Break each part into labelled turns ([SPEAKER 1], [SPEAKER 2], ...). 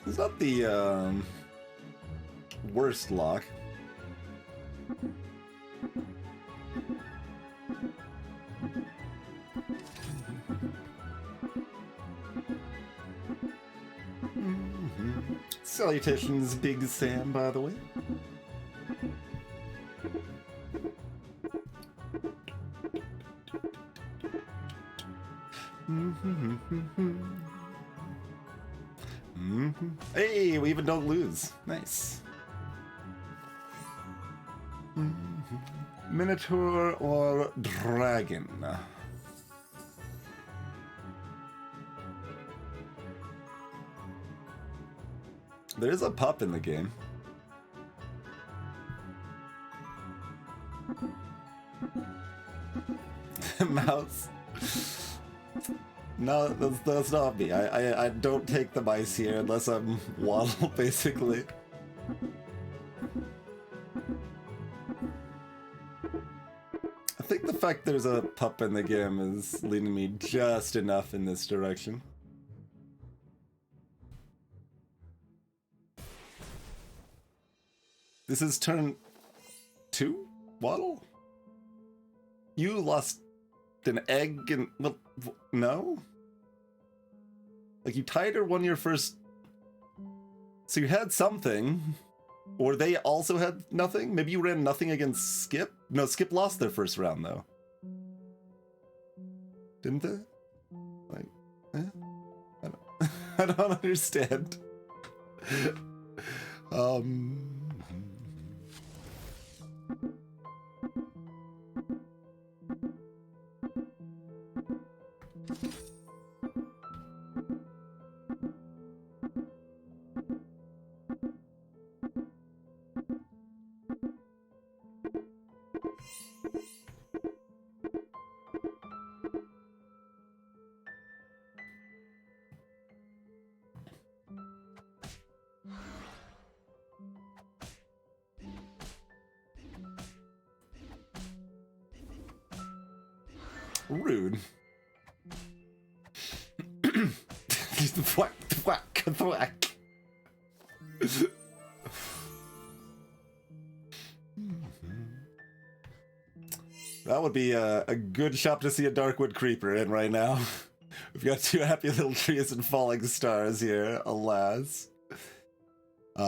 [SPEAKER 1] It's not the worst lock. Salutations, Big Sam, by the way. Hey, we even don't lose. Nice. Minotaur or dragon? There's a pup in the game. Mouse. No, that's not me. I don't take the mice here unless I'm Waddle, basically. I think the fact there's a pup in the game is leading me just enough in this direction. This is turn 2, Waddle? You lost an egg and... well, no? Like, you tied or won your first... So you had something, or they also had nothing? Maybe you ran nothing against Skip? No, Skip lost their first round, though. Didn't they? Like, I don't understand. Rude. Thwack, thwack, thwack. That would be a good shop to see a Darkwood Creeper in right now. We've got 2 happy little trees and falling stars here, alas.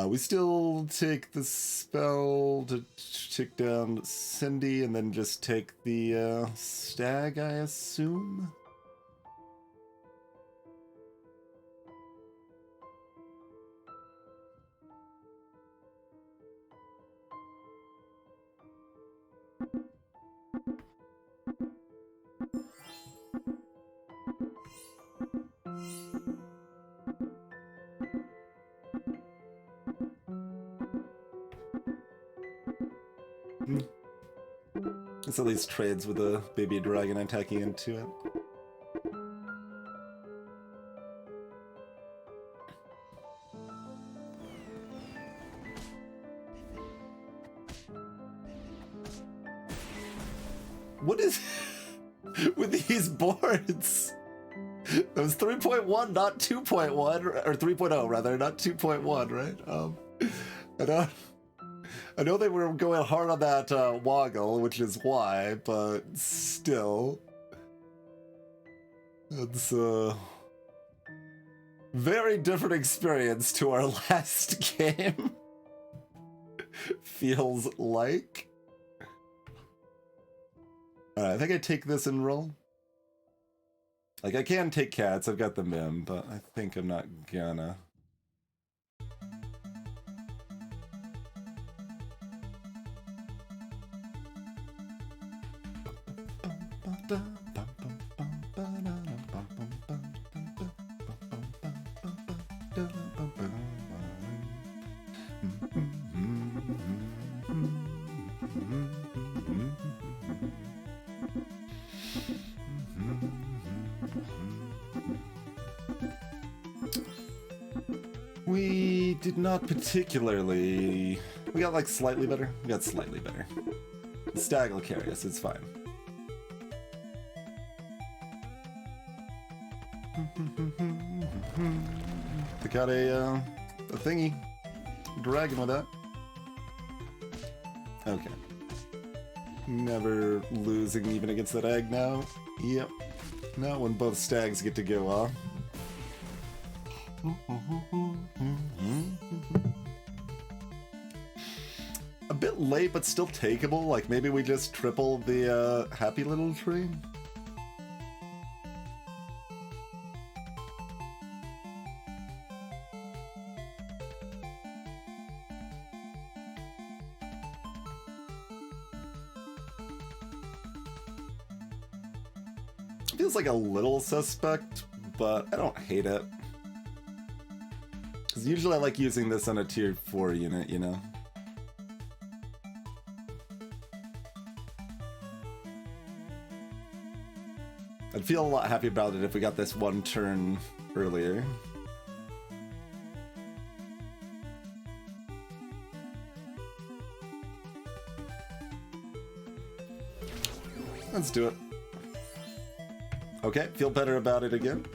[SPEAKER 1] We still take the spell to take down Cindy and then just take the stag, I assume? This at least trades with a baby dragon attacking into it. What is with these boards? That was 3.1, not 2.1, or 3.0 rather, not 2.1, right? I know they were going hard on that woggle, which is why, but still. It's a very different experience to our last game. Feels like. Alright, I think I take this and roll. Like, I can take cats, I've got the Mim, but I think I'm not gonna. We did not particularly... We got like slightly better? We got slightly better. The stag will carry us, it's fine. They got a a thingy. Dragon with that. Okay. Never losing even against that egg now. Yep. Now when both stags get to go off. A bit late, but still takeable. Like maybe we just triple the happy little tree. Feels like a little suspect, but I don't hate it. Because usually I like using this on a tier 4 unit, you know? I'd feel a lot happy about it if we got this one turn earlier. Let's do it. Okay, feel better about it again.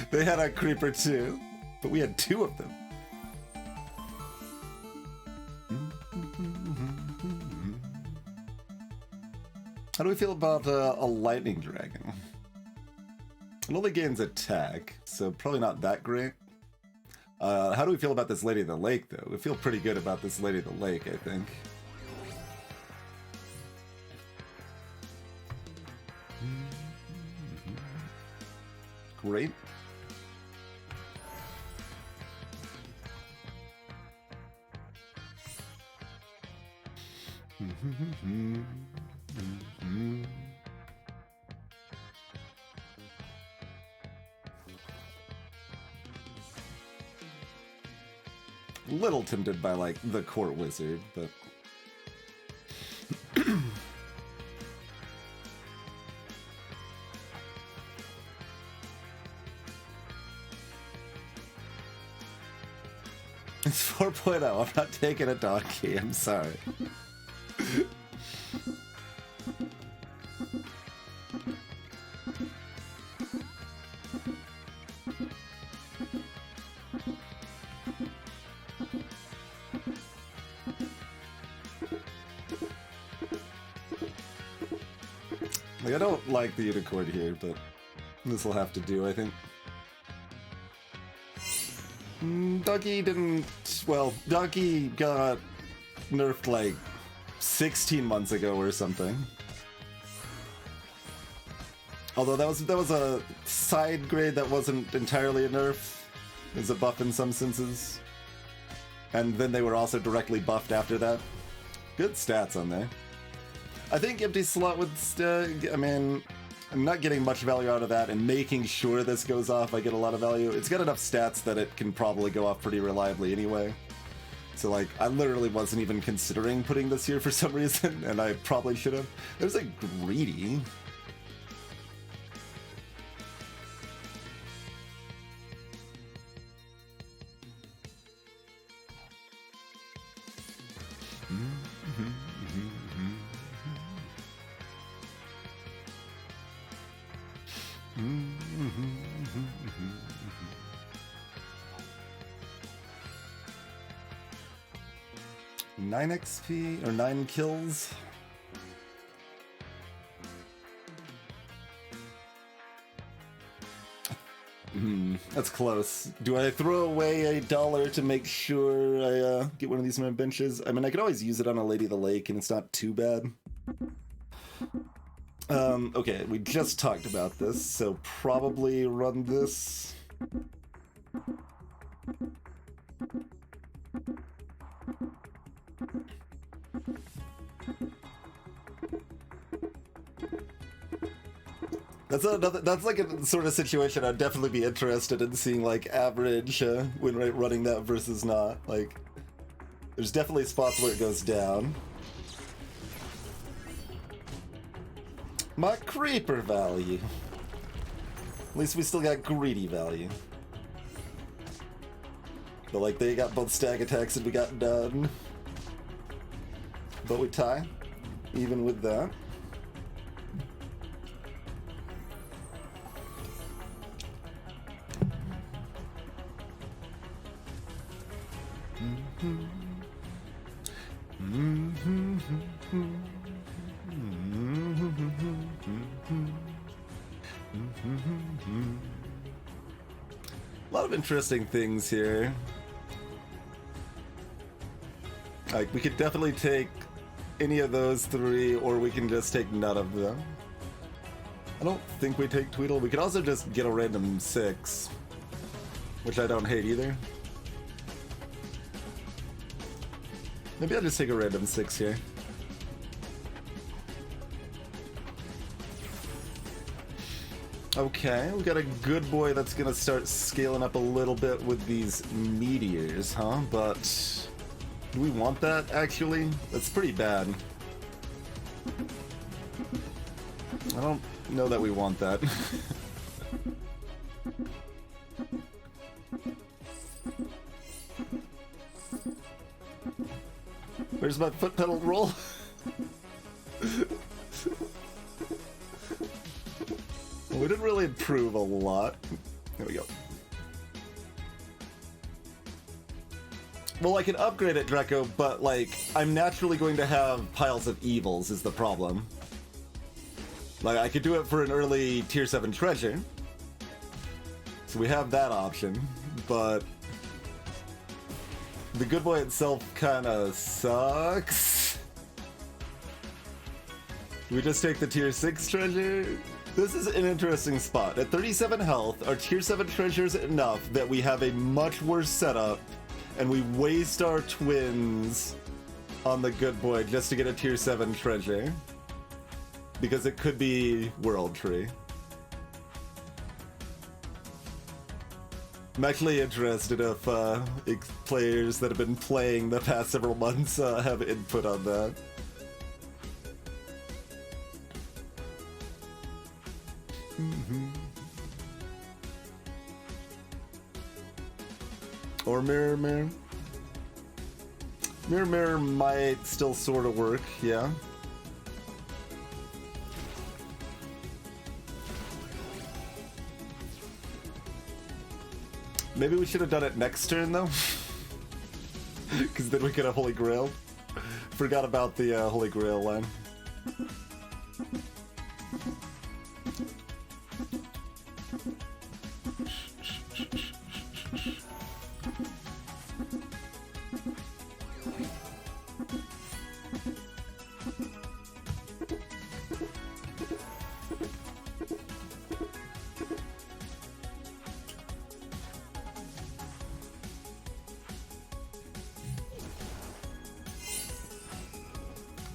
[SPEAKER 1] They had a creeper too, but we had 2 of them. How do we feel about a lightning dragon? It only gains attack, so probably not that great. How do we feel about this Lady of the Lake, though? We feel pretty good about this Lady of the Lake, I think. Great. Little tempted by, like, the court wizard, but... It's 4.0, I'm not taking a donkey, I'm sorry. Like, I don't like the unicorn here, but this will have to do, I think. Donkey didn't... Well, Donkey got nerfed like 16 months ago or something. Although that was a side grade that wasn't entirely a nerf. It was a buff in some senses. And then they were also directly buffed after that. Good stats on there. I think Empty Slot would... I mean, I'm not getting much value out of that, and making sure this goes off, I get a lot of value. It's got enough stats that it can probably go off pretty reliably anyway. So, like, I literally wasn't even considering putting this here for some reason, and I probably should have. There's a Greedy. Nine XP or 9 kills. That's close. Do I throw away $1 to make sure I get one of these benches? I mean, I could always use it on a Lady of the Lake, and it's not too bad. Okay, we just talked about this, so probably run this. That's like a sort of situation I'd definitely be interested in seeing, like, average win rate running that versus not. Like, there's definitely spots where it goes down. My creeper value. At least we still got greedy value. But like, they got both stag attacks and we got none. But we tie, even with that. A lot of interesting things here. Like, we could definitely take any of those three, or we can just take none of them. I don't think we take Tweedle. We could also just get a random 6, which I don't hate either. Maybe I'll just take a random 6 here. Okay, we got a good boy that's gonna start scaling up a little bit with these meteors, huh? But do we want that, actually? That's pretty bad. I don't know that we want that. Where's my foot pedal roll? Well, we didn't really improve a lot. There we go. Well, I can upgrade it, Draco, but, like, I'm naturally going to have piles of evils is the problem. Like, I could do it for an early tier 7 treasure. So we have that option, but the good boy itself kinda sucks. We just take the tier 6 treasure? This is an interesting spot. At 37 health, our tier 7 treasures enough that we have a much worse setup, and we waste our twins on the good boy just to get a tier 7 treasure. Because it could be World Tree. I'm actually interested if players that have been playing the past several months have input on that. Or Mirror Mirror. Mirror Mirror might still sort of work, yeah. Maybe we should have done it next turn, though. Because then we could have Holy Grail. Forgot about the Holy Grail line.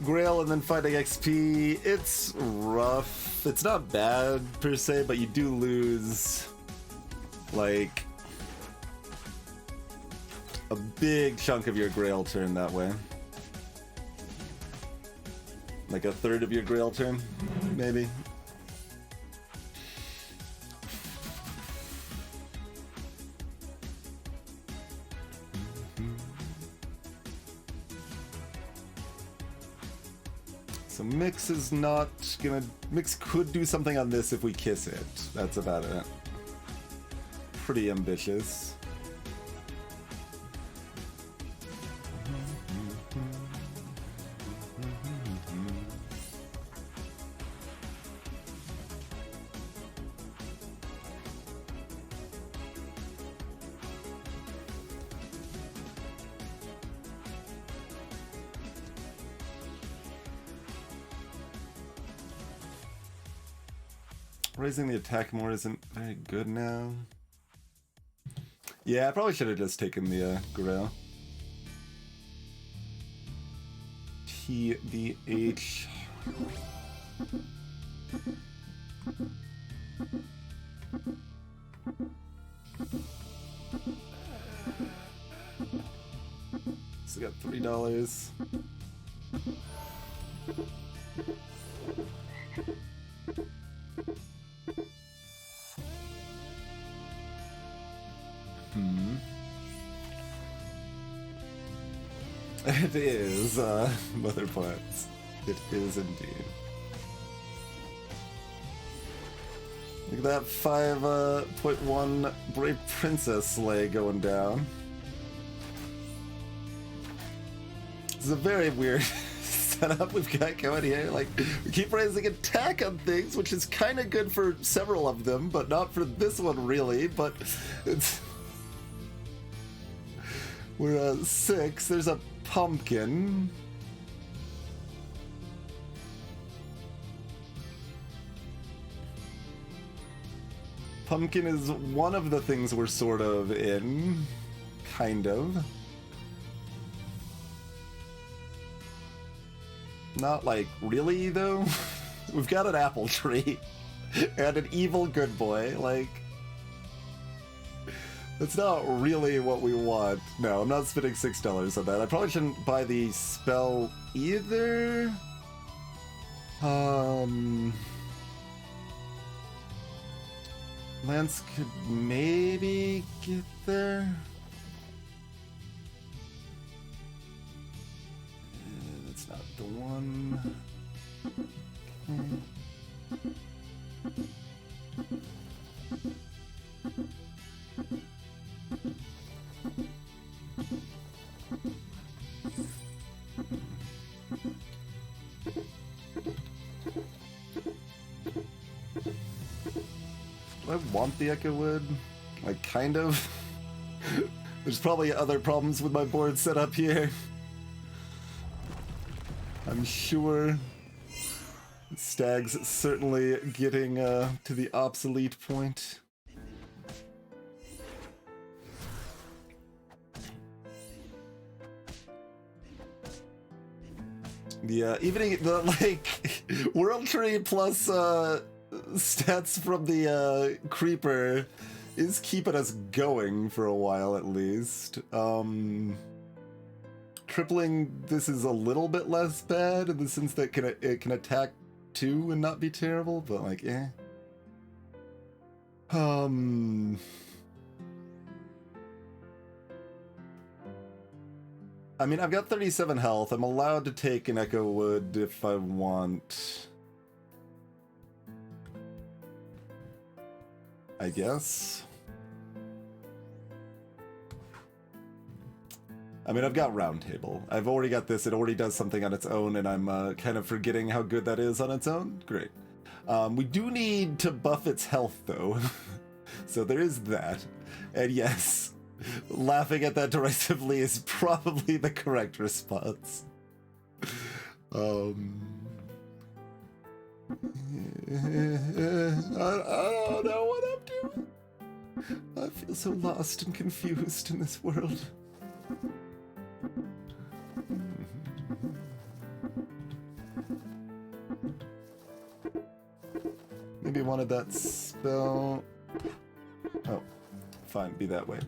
[SPEAKER 1] Grail and then finding XP, it's rough. It's not bad per se, but you do lose like a big chunk of your Grail turn that way. Like a third of your Grail turn, maybe. So Mix is not gonna... Mix could do something on this if we kiss it. That's about it. Pretty ambitious. Raising the attack more isn't very good now. Yeah, I probably should have just taken the Grail. PDH. So we got $3. It is, Mother Plants. It is indeed. Look at that 5.1 Brave Princess sleigh going down. This is a very weird setup we've got going here. Like, we keep raising attack on things, which is kind of good for several of them, but not for this one really, but it's... We're 6, there's a pumpkin. Pumpkin is one of the things we're sort of in. Kind of. Not like really though. We've got an apple tree and an evil good boy, like that's not really what we want. No, I'm not spending $6 on that. I probably shouldn't buy the spell either. Lance could maybe get there. That's not the one. Do I want the Echo Wood? Like, kind of. There's probably other problems with my board set up here. I'm sure. Stag's certainly getting to the obsolete point. Yeah, even the like World Tree plus stats from the Creeper is keeping us going for a while at least. Tripling this is a little bit less bad in the sense that it can attack 2 and not be terrible, but like I mean, I've got 37 health. I'm allowed to take an Echo Wood if I want. I guess. I mean, I've got Round Table. I've already got this. It already does something on its own, and I'm kind of forgetting how good that is on its own. Great. We do need to buff its health, though. So there is that. And yes, laughing at that derisively is probably the correct response. I don't know what I'm doing. I feel so lost and confused in this world. Maybe I wanted that spell. Oh, fine, be that way.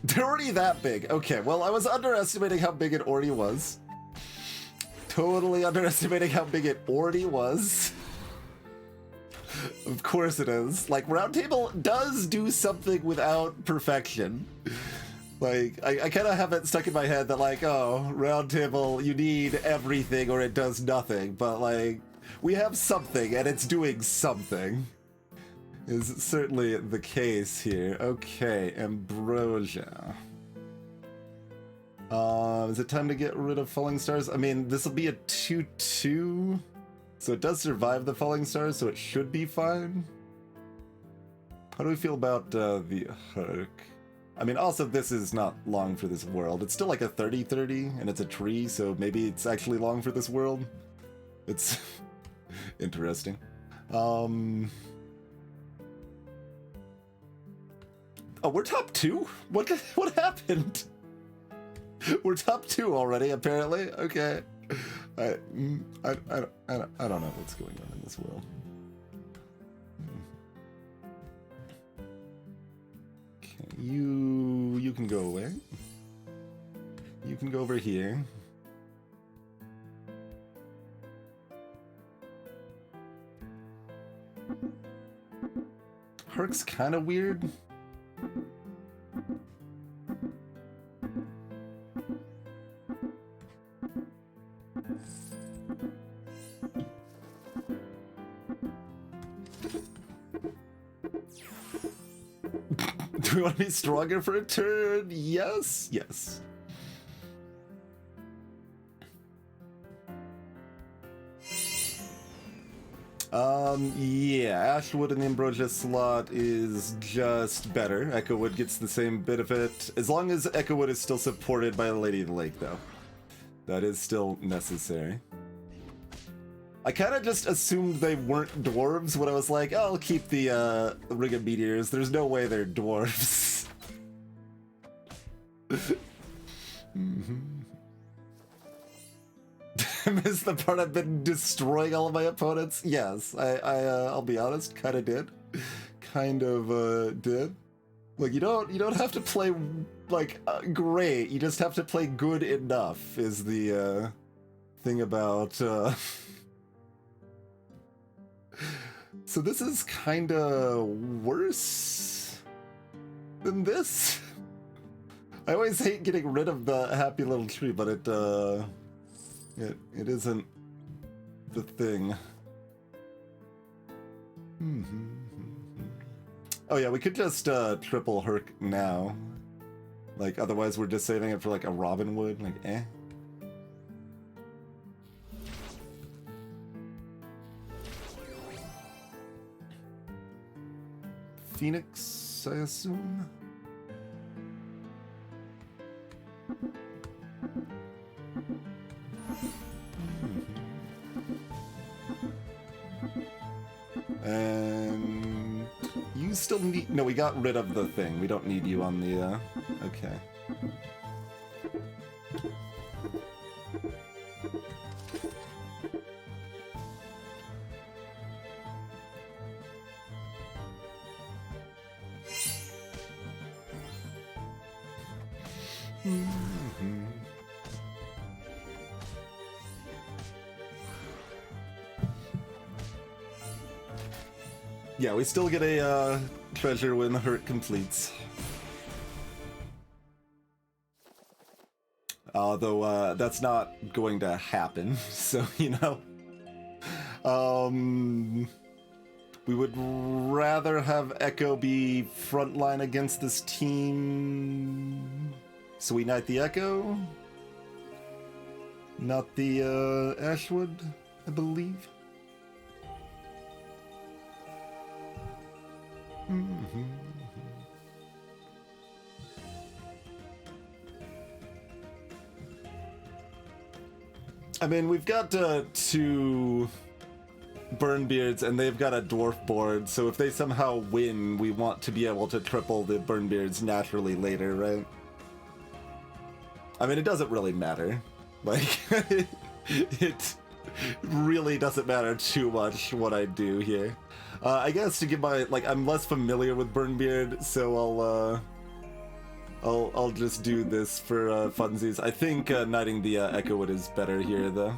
[SPEAKER 1] They're already that big. Okay, well, I was underestimating how big it already was. Totally underestimating how big it already was. Of course it is. Like, Round Table does do something without perfection. Like, I kind of have it stuck in my head that, like, oh, Round Table, you need everything or it does nothing. But, like, we have something and it's doing something. Is certainly the case here. Okay, Ambrosia. Is it time to get rid of Falling Stars? I mean, this will be a 2/2. So it does survive the Falling Stars, so it should be fine. How do we feel about the Herc? I mean, also, this is not long for this world. It's still like a 30/30, and it's a tree, so maybe it's actually long for this world. It's interesting. Oh, we're top 2? What happened? We're top 2 already, apparently. Okay. I don't know what's going on in this world. Okay, you can go away. You can go over here. Herc's kind of weird. Do we want to be stronger for a turn? Yes. Yes. Yeah, Ashwood and the Ambrosia slot is just better. Echowood gets the same benefit, as long as Echowood is still supported by the Lady of the Lake, though. That is still necessary. I kind of just assumed they weren't dwarves when I was like, oh, I'll keep the Ring of Meteors. There's no way they're dwarves. Is the part I've been destroying all of my opponents? Yes, I'll be honest, kind of did. Did. Like, you don't have to play, like, great. You just have to play good enough, is the, thing about, So this is kinda worse than this? I always hate getting rid of the happy little tree, but it isn't the thing. Oh yeah, we could just triple Herc now. Like, otherwise we're just saving it for like a Robin Wood, like eh. Phoenix, I assume? And you still need... No, we got rid of the thing. We don't need you on the, okay. Yeah, we still get a treasure when the Hurt completes. Although that's not going to happen, so you know. We would rather have Echo be frontline against this team. So we knight the Echo, not the Ashwood, I believe. I mean, we've got 2 Burnbeards, and they've got a dwarf board, so if they somehow win, we want to be able to triple the Burnbeards naturally later, right? I mean, it doesn't really matter. Like, it really doesn't matter too much what I do here. I guess to give my, like, I'm less familiar with Burnbeard, so I'll just do this for funsies. I think knighting the Echowood is better here, though.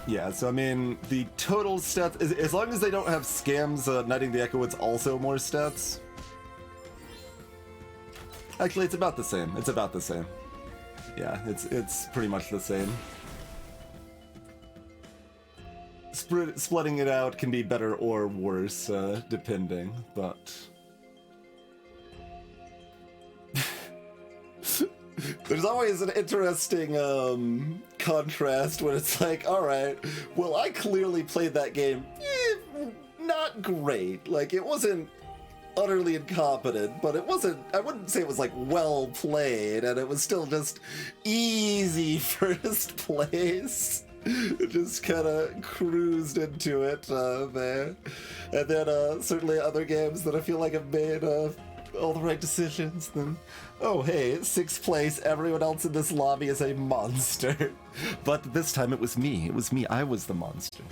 [SPEAKER 1] Yeah, so I mean, the total stats, as long as they don't have scams, knighting the Echowood's also more stats. Actually, it's about the same. It's about the same. Yeah, it's pretty much the same. Splitting it out can be better or worse, depending, but... There's always an interesting contrast when it's like, all right, well, I clearly played that game not great. Like, it wasn't utterly incompetent, but it wasn't, I wouldn't say it was like well played, and it was still just easy first place. Just kind of cruised into it there. And then certainly other games that I feel like have made all the right decisions. Then, oh hey, 6th place, everyone else in this lobby is a monster. But this time it was me. It was me. I was the monster.